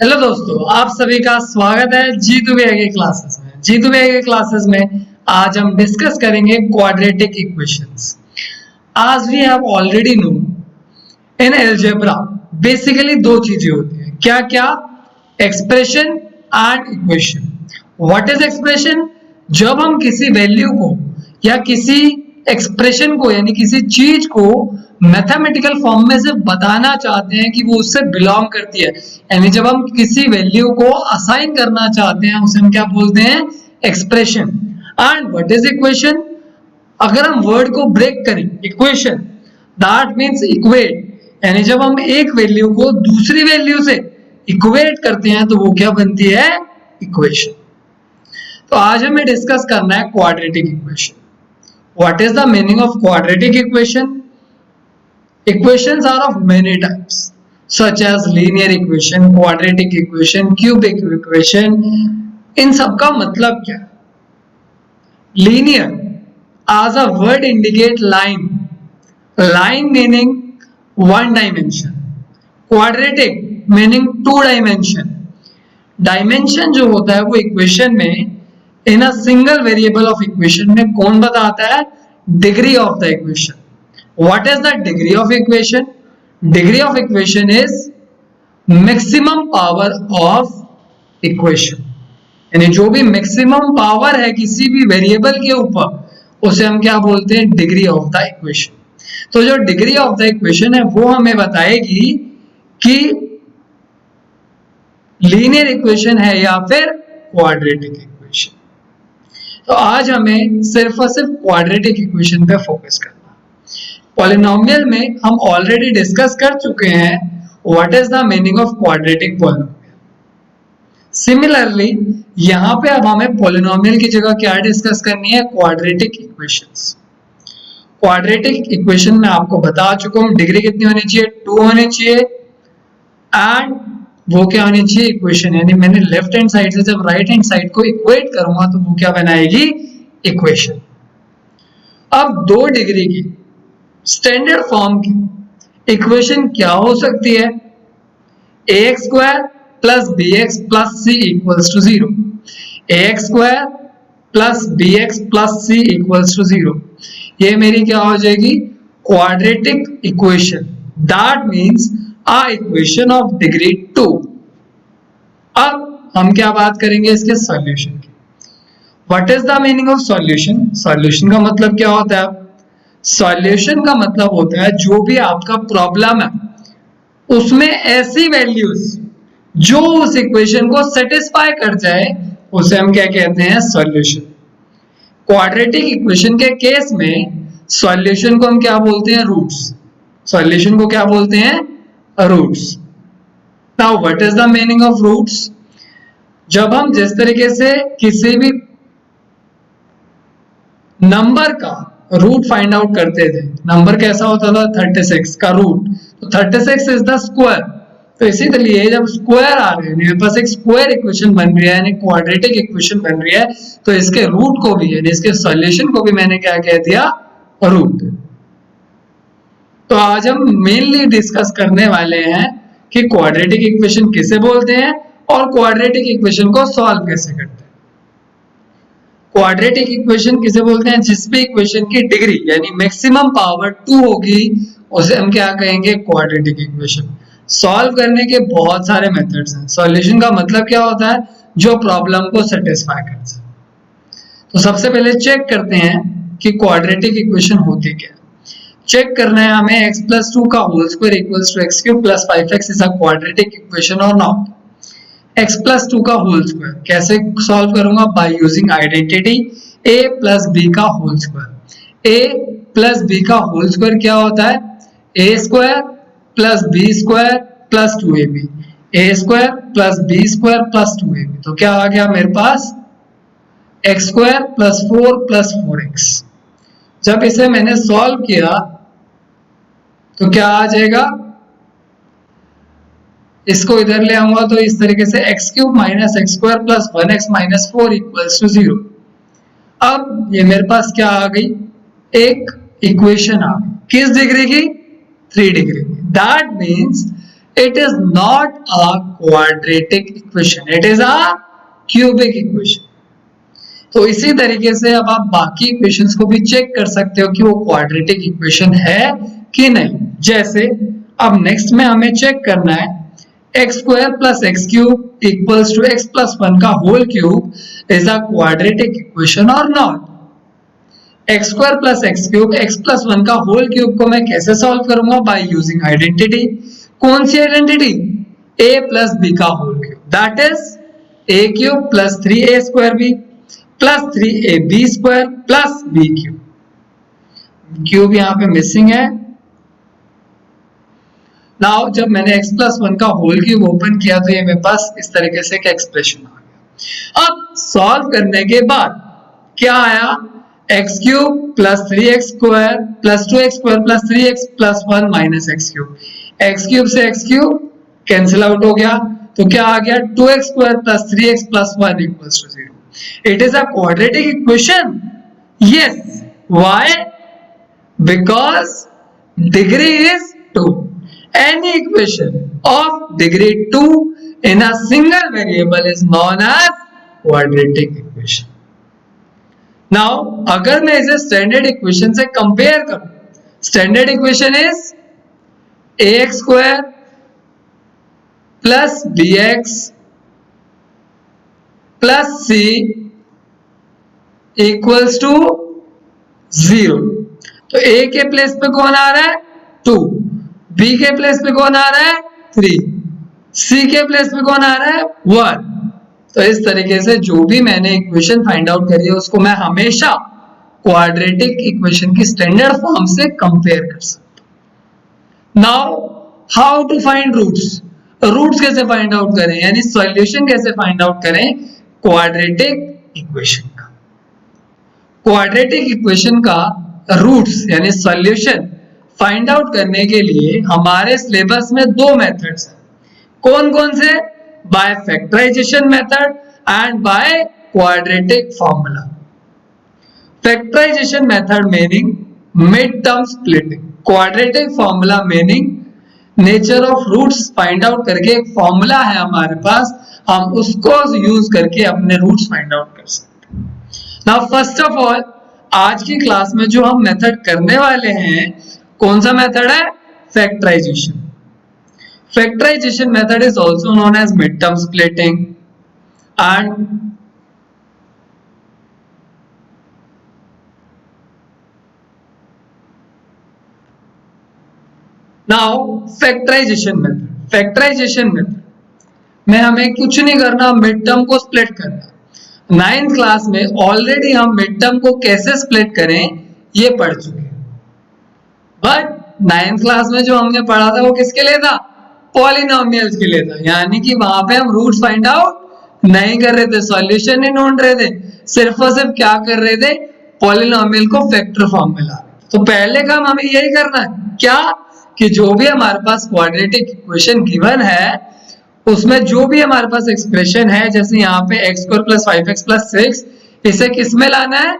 Hello दोस्तों, आप सभी का स्वागत है जीतू भैया के क्लासेस में। जीतू भैया के क्लासेस में आज हम डिस्कस करेंगे क्वाड्रेटिक इक्वेशंस। आज we have already know in algebra basically दो चीजें होती हैं, क्या क्या? Expression and equation. What is expression? जब हम किसी वैल्यू को या किसी एक्सप्रेशन को यानी किसी चीज को मैथमेटिकल फॉर्म में से बताना चाहते हैं कि वो उससे बिलोंग करती है, यानी जब हम किसी वैल्यू को असाइन करना चाहते हैं उसे हम क्या बोलते हैं? Expression. And what is equation? अगर हम वर्ड को ब्रेक करें, इक्वेशन दैट मींस इक्वेट, यानी जब हम एक वैल्यू को दूसरी वैल्यू से इक्वेट करते हैं तो वो क्या बनती है? इक्वेशन। तो आज हमें डिस्कस करना है quadratic equation. What is the meaning of quadratic equation? Equations are of many types, such as linear equation, quadratic equation, cubic equation. इन सब का मतलब क्या है? Linear, as a word indicate line, line meaning one dimension. Quadratic meaning two dimension. Dimension जो होता है वो equation में in a single variable of equation में कौन बताता है? Degree of the equation. What is the degree of equation? Degree of equation is maximum power of equation, यानी जो भी मैक्सिमम पावर है किसी भी वेरिएबल के ऊपर उसे हम क्या बोलते हैं? Degree of the equation. तो जो डिग्री ऑफ द इक्वेशन है वो हमें बताएगी कि लीनियर इक्वेशन है या फिर क्वाड्रेटिक इक्वेशन। तो आज हमें सिर्फ और सिर्फ क्वाड्रेटिक इक्वेशन पे फोकस करना है। पॉलिनोमियल में हम ऑलरेडी डिस्कस कर चुके हैं what is the meaning of quadratic polynomial. Similarly यहां पे अब हमें पॉलिनोमियल की जगह क्या डिस्कस करनी है? Quadratic equations. क्वाड्रेटिक इक्वेशन में आपको बता चुका हूं डिग्री कितनी होनी चाहिए? 2 होनी चाहिए। एंड वो क्या होनी चाहिए? इक्वेशन, यानी मैंने लेफ्ट हैंड साइड से जब राइट हैंड साइड को इक्वेट करूंगा तो वो क्या बनाएगी? इक्वेशन। अब 2 डिग्री की स्टैंडर्ड फॉर्म की इक्वेशन क्या हो सकती है? ax square plus bx plus c equals to 0। ax square plus bx plus c equals to 0, ये मेरी क्या हो जाएगी? Quadratic equation. That means a equation of degree 2। अब हम क्या बात करेंगे इसके सॉल्यूशन की। What is the meaning of solution? Solution का मतलब क्या होता है? सॉल्यूशन का मतलब होता है जो भी आपका प्रॉब्लम है उसमें ऐसी वैल्यूज जो उस इक्वेशन को सेटिस्फाई कर जाए उसे हम क्या कहते हैं? सॉल्यूशन। क्वाड्रेटिक इक्वेशन के केस में सॉल्यूशन को हम क्या बोलते हैं? रूट्स। सॉल्यूशन को क्या बोलते हैं? Roots. Now what is the meaning of roots? जब हम जिस तरीके से किसी भी नंबर का रूट फाइंड आउट करते थे, नंबर कैसा होता था? 36 का रूट, तो 36 इज द स्क्वायर। तो इसी तरीके जब स्क्वायर आ रहे हैं, मेरे पास एक स्क्वायर इक्वेशन बन रही है यानी क्वाड्रेटिक इक्वेशन बन रही है, तो इसके रूट को भी यानी इसके सॉल्यूशन को भी मैंने क्या कह दिया? रूट। तो आज हम मेनली डिस्कस करने वाले हैं कि क्वाड्रेटिक इक्वेशन किसे बोलते हैं और क्वाड्रेटिक इक्वेशन को सॉल्व कैसे करते हैं। क्वाड्रेटिक इक्वेशन किसे बोलते हैं? जिस भी इक्वेशन की डिग्री यानी मैक्सिमम पावर 2 होगी उसे हम क्या कहेंगे? Quadratic equation. सॉल्व करने के बहुत सारे मेथड्स हैं। सॉल्यूशन का मतलब क्या होता है? जो प्रॉब्लम को सेटिस्फाई करता है। तो सबसे पहले चेक करते हैं कि क्वाड्रेटिक इक्वेशन होती क्या है। चेक करना है हमें x प्लस 2 का whole square equals to x cube plus 5x is a quadratic equation और नॉट। x प्लस 2 का होल स्क्वायर कैसे सॉल्व करूंगा? By using identity a plus b का whole square. a plus b का whole square क्या होता है? a square plus b square plus 2ab। a square plus b square plus 2ab, तो क्या आ गया मेरे पास? x square plus 4 plus 4x। जब इसे मैंने सॉल्व किया तो क्या आ जाएगा? इसको इधर ले आऊंगा तो इस तरीके से x cube minus X square plus 1x minus 4 equals to 0। अब ये मेरे पास क्या आ गई? एक इक्वेशन आ गई। किस डिग्री की? 3 डिग्री की। That means It is not a quadratic equation. It is a cubic equation. तो इसी तरीके से अब आप बाकी इक्वेशंस को भी चेक कर सकते हो कि वो क्वाड्रेटिक इक्वेशन है कि नहीं। जैसे अब नेक्स्ट में हमें चेक करना है x square plus X cube equals to x plus 1 का whole cube is a quadratic equation और not. x square plus X cube x plus 1 का होल क्यूब को मैं कैसे सॉल्व करूंगा? By using identity. कौन सी आइडेंटिटी? a प्लस b का whole cube, that is a cube plus 3a square b plus 3ab square plus b cube. Cube यहाँ पे मिसिंग है। नाउ जब मैंने x प्लस 1 का होल क्यूब ओपन किया तो ये मेरे पास इस तरीके से एक एक्सप्रेशन आ गया। अब सॉल्व करने के बाद क्या आया? x cube plus 3x square plus 2x square plus 3x plus 1 minus x cube. x cube से x क्यूब कैंसिल आउट हो गया तो क्या आ गया? 2x square plus 3x plus 1 equals to 0। It is a quadratic equation. Yes. Why? Because degree is 2. Any equation of degree 2 in a single variable is known as quadratic equation. Now, अगर मैं इसे standard equation से compare करूं, standard equation is ax square plus bx plus c equals to 0। तो a के place पे कौन आ रहा है? 2, b के प्लेस पे कौन आ रहा है? 3, c के प्लेस पे कौन आ रहा है? 1। तो इस तरीके से जो भी मैंने इक्वेशन फाइंड आउट करी है उसको मैं हमेशा क्वाड्रेटिक इक्वेशन की स्टैंडर्ड फॉर्म से कंपेयर कर सकता हूं। Now how to find roots? Roots कैसे फाइंड आउट करें, यानी सॉल्यूशन कैसे फाइंड आउट करें क्वाड्रेटिक इक्वेशन का? क्वाड्रेटिक इक्वेशन का रूट्स यानी सॉल्यूशन फाइंड आउट करने के लिए हमारे सिलेबस में दो मेथड्स हैं। कौन कौन से? By factorization method and by quadratic formula. Factorization method meaning mid term splitting, quadratic formula meaning nature of roots find out करके एक फॉर्मूला है हमारे पास, हम उसको यूज करके अपने रूट्स फाइंड आउट कर सकते हैं। नाउ फर्स्ट ऑफ ऑल आज की क्लास में जो हम मेथड करने वाले हैं कौन सा मेथड है? Factorization. Factorization method is also known as mid term splitting and now factorization method. Factorization method में हमें कुछ नहीं करना, मिड टर्म को स्प्लिट करना। 9th क्लास में ऑलरेडी हम मिड टर्म को कैसे स्प्लिट करें ये पढ़ चुके हैं, बट 9th क्लास में जो हमने पढ़ा था वो किसके लिए था? पॉलिनोमियल्स के लिए था। यानी कि वहां पे हम रूट्स फाइंड आउट नहीं कर रहे थे, सॉल्यूशन नहीं ढूंढ रहे थे, सिर्फ और सिर्फ क्या कर रहे थे? पॉलिनोमियल को फैक्टर फॉर्म में ला रहे थे। तो पहले काम हमें यही करना है क्या कि जो भी हमारे पास क्वाड्रेटिक इक्वेशन गिवन है उसमें जो भी हमारे पास एक्सप्रेशन है, जैसे यहाँ पे x square plus 5x plus 6, इसे किस में लाना है?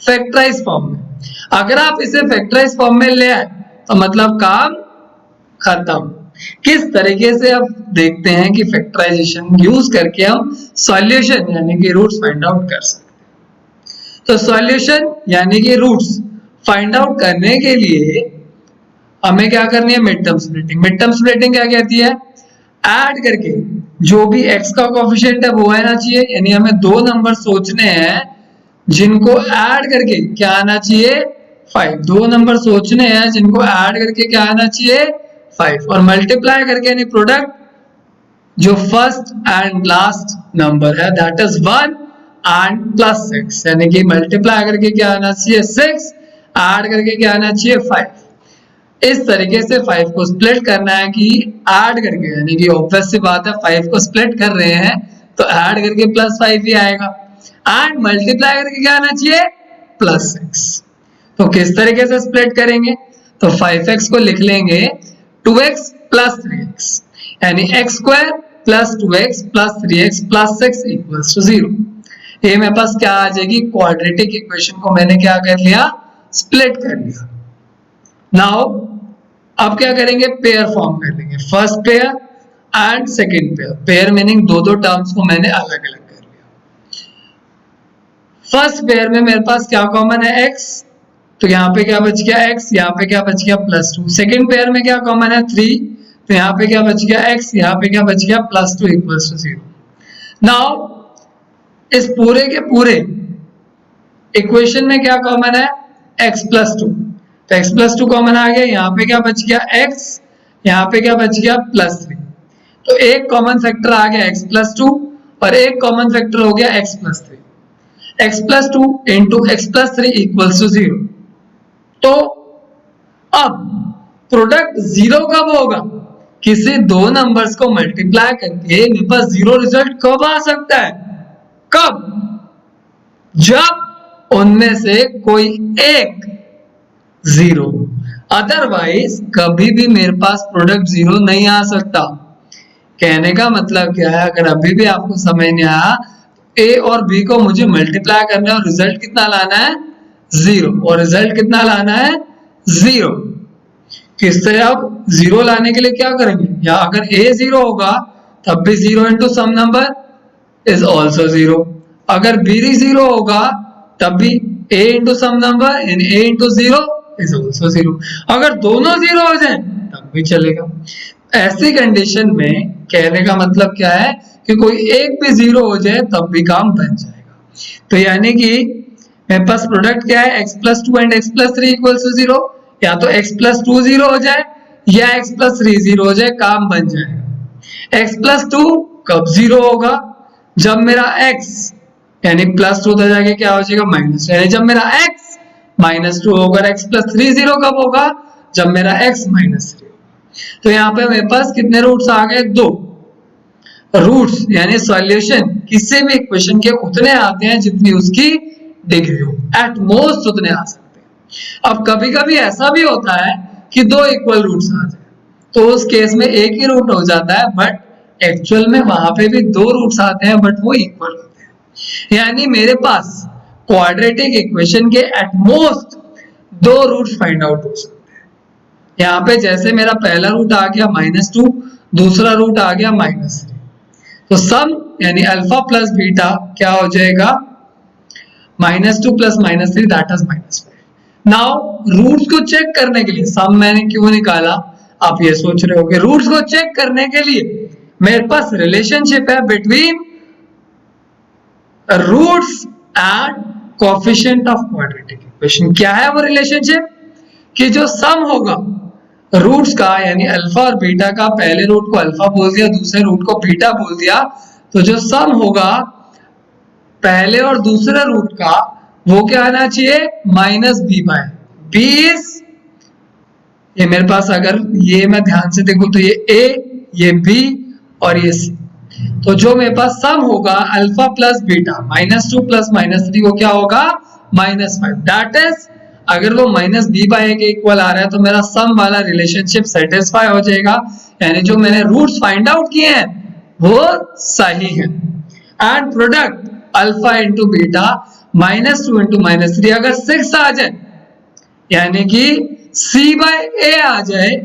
फैक्टराइज फॉर्म में। अगर आप इसे फैक्टराइज फॉर्म में ले आए तो मतलब काम खत्म। किस तरीके से अब देखते हैं कि फैक्टराइजेशन यूज करके हम सॉल्यूशन यानी कि रूट्स फाइंड आउट कर सकते हैं। तो सॉल्यूशन यानी कि रूट्स फाइंड आउट करने के लिए हमें क्या करनी है? Mid term splitting. Mid term splitting क्या कहती है? ऐड करके जो भी x का कोएफिशिएंट है वो आना चाहिए, यानी हमें दो नंबर सोचने हैं जिनको ऐड करके क्या आना चाहिए? 5। दो नंबर सोचने हैं जिनको ऐड करके क्या आना चाहिए? 5, और मल्टीप्लाई करके यानी प्रोडक्ट जो फर्स्ट एंड लास्ट नंबर है दैट इज 1 एंड प्लस 6, यानी कि मल्टीप्लाई करके क्या आना चाहिए? 6, ऐड करके क्या आना चाहिए? 5। इस तरीके से 5 को स्प्लिट करना है कि ऐड करके, यानी कि ऑब्वियस सी बात है 5 को स्प्लिट कर रहे हैं तो ऐड करके प्लस 5 ही आएगा, एंड मल्टीप्लाई करके क्या आना चाहिए? प्लस 6। तो किस तरीके से स्प्लिट करेंगे? तो 5x को लिख लेंगे 2x प्लस 3x, यानी x square plus 2x plus 3x plus 6 equals to 0। ये मेरे पास क्या आ जाएगी? क्वाड्रेटिक इक्वेशन को मैंने क्या कर लिया? स्प्लिट कर लिया। नाउ अब क्या करेंगे, पेयर फॉर्म कर लेंगे, first pair and second pair. Pair meaning दो दो टर्म्स को मैंने अलग अलग कर लिया। फर्स्ट पेयर में मेरे पास क्या कॉमन है, x, तो यहाँ पे क्या बच गया x, यहाँ पे क्या बच गया +2। सेकंड पेयर में क्या कॉमन है 3, तो यहाँ पे क्या बच गया x, यहाँ पे क्या बच गया +2 = 0। नाउ इस पूरे के पूरे इक्वेशन में क्या कॉमन है, x +2, तो x +2 कॉमन आ गया। यहाँ पे क्या बच गया x, यहाँ पे क्या बच गया +3, तो एक कॉमन फैक्टर आ गया x +2 और एक कॉमन फैक्टर हो गया x +3। x +2 into x +3 = 0। तो अब प्रोडक्ट 0 कब होगा, किसी दो नंबर्स को मल्टीप्लाई करके मेरे पास 0 रिजल्ट कब आ सकता है, कब, जब उनमें से कोई एक 0, अदरवाइज कभी भी मेरे पास प्रोडक्ट 0 नहीं आ सकता। कहने का मतलब क्या है, अगर अभी भी आपको समझ नहीं आया, a और b को मुझे मल्टीप्लाई करना है और रिजल्ट कितना लाना है 0, और रिजल्ट कितना लाना है 0। किस तरह, अब 0 लाने के लिए क्या करेंगे, या अगर a 0 होगा तब भी 0 into some number is also 0, अगर b 0 होगा तब भी a into some number in a into 0 is also 0, अगर दोनों 0 हो जाए तब भी चलेगा। ऐसी कंडीशन में कहने का मतलब क्या है कि कोई एक भी 0 हो जाए तब भी काम बन जाएगा। तो यानी कि मेरे पास प्रोडक्ट क्या है, x +2 एंड x +3 = 0, या तो x +2 0 हो जाए या x +3 0 हो जाए, काम बन जाएगा। x +2 कब 0 होगा, जब मेरा x यानी +2 तो जाके क्या हो जाएगा माइनस, यानी जब मेरा x -2 होगा। x +3 0 कब होगा, जब मेरा x -3। तो यहाँ पे मेरे पास कितने रूट्स आ गए, 2 रूट्स, यानी सॉल्यूशन किसी भी इक्वेशन के उतने आते हैं जितनी उसकी डिग्री हो, एट मोस्ट उतने आ सकते हैं। अब कभी कभी ऐसा भी होता है कि 2 इक्वल रूट्स आ जाए, तो उस केस में एक ही रूट हो जाता है, बट एक्चुअल में वहां पे भी 2 रूट्स आते हैं बट वो इक्वल होते हैं। यानी मेरे पास क्वाड्रेटिक इक्वेशन के at most 2 roots find out हो सकते हैं। यहाँ पे जैसे मेरा पहला रूट आ गया -2, दूसरा रूट आ गया -3, तो सम यानी अल्फा प्लस बीटा क्या हो जाएगा, -2 + -3 दैट इज -5। नाउ रूट्स को चेक करने के लिए सम मैंने क्यों निकाला, आप ये सोच रहे होगे। रूट्स को चेक करने के लिए मेरे पास रिलेशनशिप है between roots and coefficient of quadratic equation. क्या है वो रिलेशनशिप, कि जो सम होगा रूट्स का, यानी अल्फा और बीटा का, पहले रूट को अल्फा बोल दिया, दूसरे रूट को बीटा बोल दिया, तो जो सम होगा पहले और दूसरे रूट का वो क्या आना चाहिए -b/b इज, ये मेरे पास अगर ये मैं ध्यान से देखूं तो ये a, ये b और ये c, तो जो मेरे पास सम होगा अल्फा प्लस बीटा -2 + -3 वो क्या होगा -5। दैट इज अगर वो -b/a के इक्वल आ रहा है तो मेरा सम वाला रिलेशनशिप सेटिस्फाई हो जाएगा, यानी जो मैंने रूट्स फाइंड आउट किए हैं वो सही है। And product alpha into beta -2 into -3 अगर 6 आ जाए, यानी कि c/a आ जाए,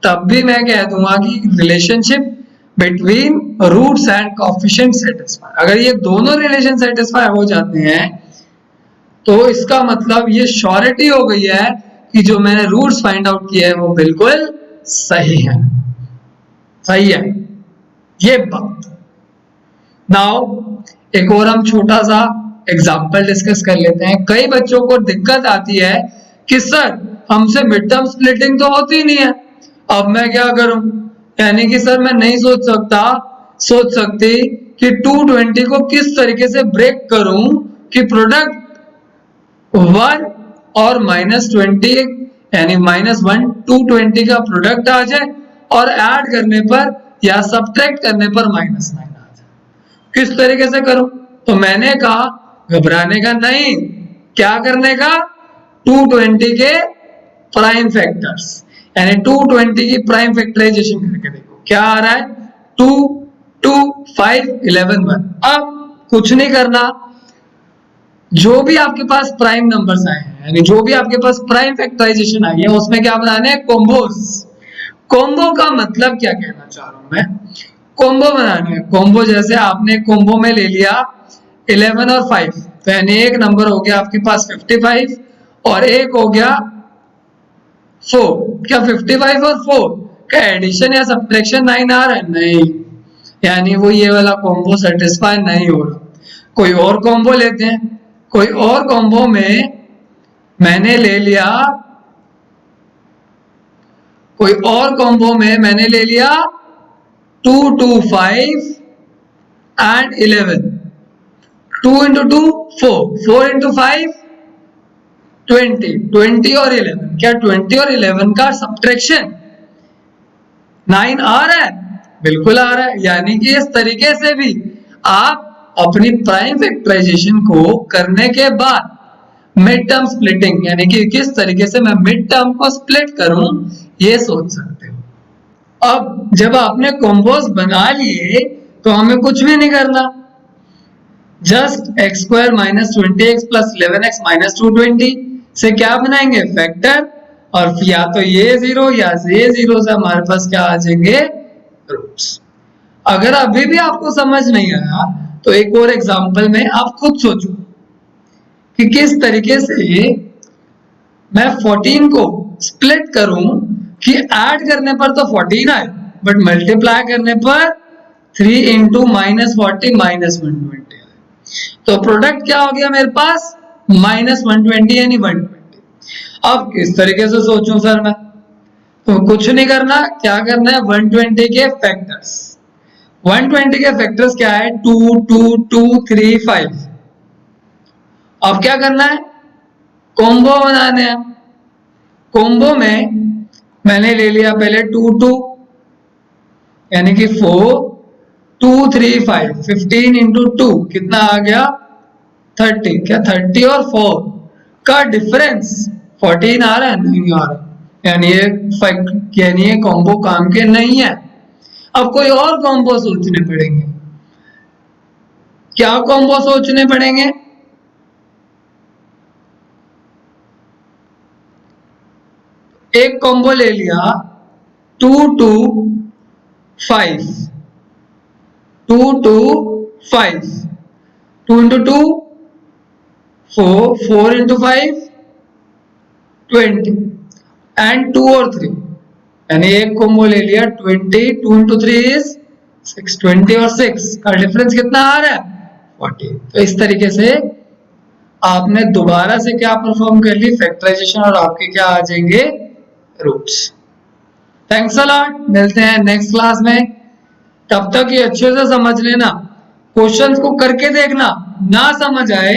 तब भी मैं कह दूंगा कि relationship between roots and coefficient satisfy. अगर ये दोनों रिलेशन सेटिस्फाई हो जाते हैं तो इसका मतलब ये श्योरिटी हो गई है कि जो मैंने रूट्स फाइंड आउट किए हैं वो बिल्कुल सही है, सही है ये बात। नाउ एक और हम छोटा सा एग्जांपल डिस्कस कर लेते हैं। कई बच्चों को दिक्कत आती है कि सर हमसे मिड टर्म स्प्लिटिंग तो होती नहीं है, अब मैं क्या करूं, यानी कि सर मैं नहीं सोच सकती कि 220 को किस तरीके से ब्रेक करूं कि प्रोडक्ट 1 और -20 यानी -1 220 का प्रोडक्ट आ जाए और ऐड करने पर या सब्ट्रैक्ट करने पर -9 आ जाए। किस तरीके से करूं, तो मैंने कहा घबराने का नहीं, क्या करने का, 220 के प्राइम फैक्टर्स, यानी 220 की प्राइम फैक्टराइजेशन करके देखो क्या आ रहा है, 2 2 5 11 1। अब कुछ नहीं करना, जो भी आपके पास प्राइम नंबर्स आए हैं यानी जो भी आपके पास प्राइम फैक्टराइजेशन आई है उसमें क्या बनाने हैं, कोम्बोज। कोम्बो का मतलब क्या कहना चाह रहा हूं मैं, कोम्बो बनाने हैं। कोम्बो जैसे आपने कोम्बो में ले लिया 11 और 5, तो यानी एक नंबर हो गया आपके पास 55 और एक हो गया 4। क्या 55 और 4 का एडिशन या सब्ट्रैक्शन 9 आ रहा है? नहीं, यानी वो ये वाला कॉम्बो सेटिस्फाई नहीं हो रहा। कोई और कॉम्बो लेते हैं। कोई और कॉम्बो में मैंने ले लिया, कोई और कॉम्बो में मैंने ले लिया 2 2 5 एंड 11। 2 into 2 4, 4 into 5 20, 20 और 11। क्या 20 और 11 का सब्ट्रैक्शन 9 आ रहा है? बिल्कुल आ रहा है। यानी कि इस तरीके से भी आप अपनी प्राइम फैक्टराइजेशन को करने के बाद मिड टर्म स्प्लिटिंग, यानी कि किस तरीके से मैं मिड टर्म को स्प्लिट करूं, ये सोच सकते हो। अब जब आपने कॉम्बोज बना लिए तो हमें कुछ भी नहीं करना, just x square minus 20x plus 11x minus 220 से क्या बनाएंगे, फैक्टर। और या तो ये 0 या ये 0 से हमारे पास क्या आ जाएंगे, रूट्स। अगर अभी भी आपको समझ नहीं आया तो एक और एग्जांपल में आप खुद सोचो कि किस तरीके से मैं 14 को स्प्लिट करूं कि ऐड करने पर तो 14 आए बट मल्टीप्लाई करने पर 3 इंटू माइनस 40 माइनस 120 आए। तो प्रोडक्ट क्या हो गया मेरे पास, माइनस 120 यानी 120। अब किस तरीके से सोचूं सर मैं, तो कुछ नहीं करना, क्या करना है, 120 के फैक्टर्स। 120 के फैक्टर्स क्या है, 2 2 2 3 5। अब क्या करना है, कॉम्बो बनाने हैं। कॉम्बो में मैंने ले लिया पहले 2 2 यानी कि 4 2 3 5, 15 इंटू 2 कितना आ गया 30। क्या 30 और 4 का डिफरेंस 14 आ रहा है? नहीं आ रहा, यानी ये कॉम्बो काम के नहीं है। अब कोई और कॉम्बो सोचने पड़ेंगे। क्या कॉम्बो सोचने पड़ेंगे, एक कॉम्बो ले लिया 2 2 5, 2 2 5, 2 into 2 4, 4 into 5 20 एंड 2 और 3, यानी एक कॉम्बो ले लिया 20, 2 into 3 is 6, 20 और 6 का डिफरेंस कितना आ रहा है 40। तो इस तरीके से आपने दोबारा से क्या परफॉर्म कर ली, फैक्टराइजेशन, और आपके क्या आ जाएंगे, रूट्स। थैंक्स अ लॉट, मिलते हैं नेक्स्ट क्लास में। तब तक ये अच्छे से समझ लेना, क्वेश्चंस को करके देखना, ना समझ आए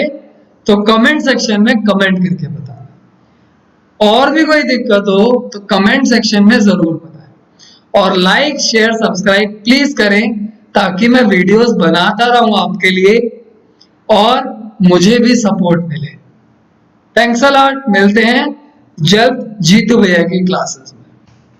तो कमेंट सेक्शन में कमेंट करके बताना। और भी कोई दिक्कत हो तो कमेंट सेक्शन में जरूर बताएं। और लाइक शेयर सब्सक्राइब प्लीज करें ताकि मैं वीडियोस बनाता रहूं आपके लिए और मुझे भी सपोर्ट मिले। थैंक्स अ लॉट, मिलते हैं जल्द जीतू भैया की क्लासेस में।